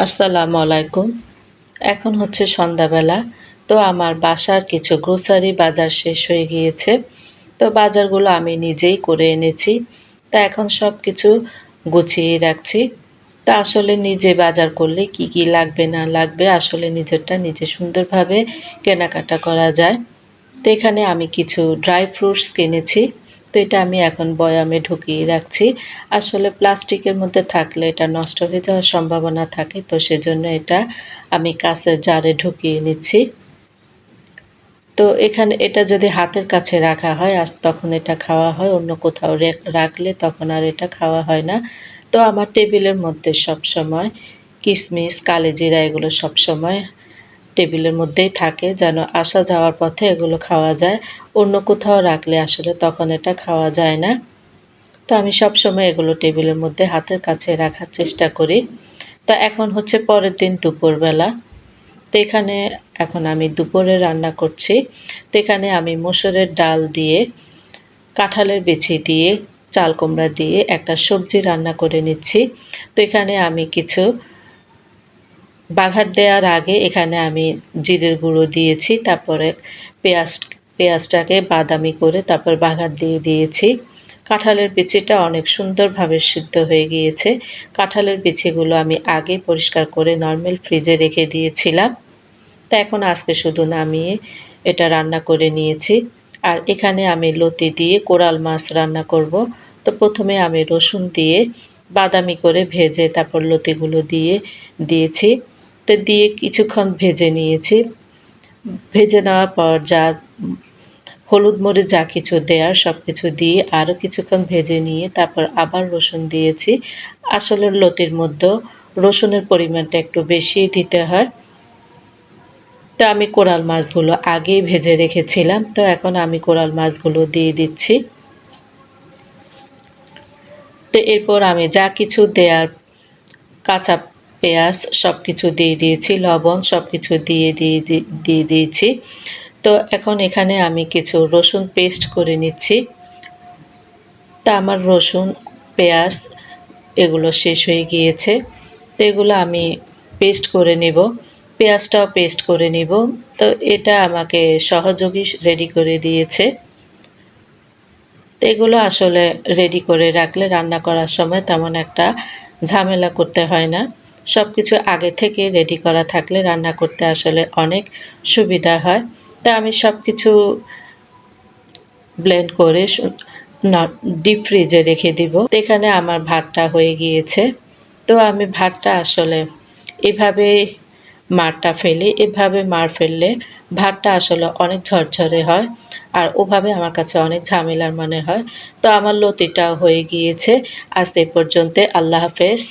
আসসালামু আলাইকুম। এখন হচ্ছে সন্ধ্যাবেলা। তো আমার বাসার কিছু গ্রোসারি বাজার শেষ হয়ে গিয়েছে। তো বাজারগুলো আমি নিজেই করে এনেছি। তা এখন সবকিছু গুছিয়ে রাখছি। তা আসলে নিজে বাজার করলে কি লাগবে না লাগবে আসলে নিজেরটা নিজে সুন্দরভাবে কেনাকাটা করা যায়। তো এখানে আমি কিছু ড্রাই ফ্রুটস কিনেছি। তো এটা আমি এখন বয়ামে ঢুকিয়ে রাখছি। আসলে প্লাস্টিকের মধ্যে থাকলে এটা নষ্ট হয়ে যাওয়ার সম্ভাবনা থাকে। তো সেজন্য এটা আমি কাঁচের জারে ঢুকিয়ে নিচ্ছি। তো এখানে এটা যদি হাতের কাছে রাখা হয় তখন এটা খাওয়া হয়। অন্য কোথাও রাখলে তখন আর এটা খাওয়া হয় না। তো আমার টেবিলের মধ্যে সবসময় কিশমিশ, কালিজিরা এগুলো সবসময় টেবিলের মধ্যেই থাকে যেন আসা যাওয়ার পথে এগুলো খাওয়া যায়। অন্য কোথাও রাখলে আসলে তখন এটা খাওয়া যায় না। তো আমি সবসময় এগুলো টেবিলের মধ্যে হাতের কাছে রাখার চেষ্টা করি। তো এখন হচ্ছে পরের দিন দুপুরবেলা। তো এখানে এখন আমি দুপুরে রান্না করছি। তো এখানে আমি মসুরের ডাল দিয়ে, কাঁঠালের বিচি দিয়ে, চাল কুমড়া দিয়ে একটা সবজি রান্না করে নিচ্ছি। তো এখানে আমি কিছু বাঘার দেওয়ার আগে এখানে আমি জিরের গুঁড়ো দিয়েছি। তারপরে পেঁয়াজটাকে বাদামি করে তারপর বাঘার দিয়ে দিয়েছি। কাঁঠালের বিচিটা অনেক সুন্দরভাবে সিদ্ধ হয়ে গিয়েছে। কাঁঠালের বিচিগুলো আমি আগে পরিষ্কার করে নরমাল ফ্রিজে রেখে দিয়েছিলাম। তা এখন আজকে শুধু নামিয়ে এটা রান্না করে নিয়েছি। আর এখানে আমি লতি দিয়ে কোরাল মাছ রান্না করব। তো প্রথমে আমি রসুন দিয়ে বাদামি করে ভেজে তারপর লতিগুলো দিয়েছি। তো দিয়ে কিছুক্ষণ ভেজে নিয়েছি। ভেজে নেওয়ার পর যা হলুদ মরিচ যা কিছু দেওয়ার সব কিছু দিয়ে আরও কিছুক্ষণ ভেজে নিয়ে তারপর আবার রসুন দিয়েছি। আসলে লতির মধ্যেও রসুনের পরিমাণটা একটু বেশিই দিতে হয়। তো আমি কোরাল মাছগুলো আগেই ভেজে রেখেছিলাম। তো এখন আমি কোরাল মাছগুলো দিয়ে দিচ্ছি। তো এরপর আমি যা কিছু দেওয়ার কাঁচা পেঁয়াজ সব কিছু দিয়ে দিয়েছি, লবণ সব কিছু দিয়ে দিয়েছি। তো এখন এখানে আমি কিছু রসুন পেস্ট করে নিচ্ছি। তা আমার রসুন, পেঁয়াজ এগুলো শেষ হয়ে গিয়েছে। তো এগুলো আমি পেস্ট করে নেব। পেঁয়াজটাও পেস্ট করে নিব। তো এটা আমাকে সহযোগী রেডি করে দিয়েছে। তো এগুলো আসলে রেডি করে রাখলে রান্না করার সময় তেমন একটা ঝামেলা করতে হয় না। সব কিছু আগে থেকে রেডি করা থাকলে রান্না করতে আসলে অনেক সুবিধা হয়। তা আমি সব কিছু ব্লেন্ড করে ডিপ ফ্রিজে রেখে দিব। তো এখানে আমার ভাতটা হয়ে গিয়েছে। তো আমি ভাতটা আসলে এভাবে মাড়টা ফেলি। এভাবে মাড় ফেললে ভাতটা আসলে অনেক ঝরঝরে হয়। আর ওভাবে আমার কাছে অনেক ঝামেলার মনে হয়। তো আমার লতিটাও হয়ে গিয়েছে। আজ এ পর্যন্ত। আল্লাহ হাফেজ।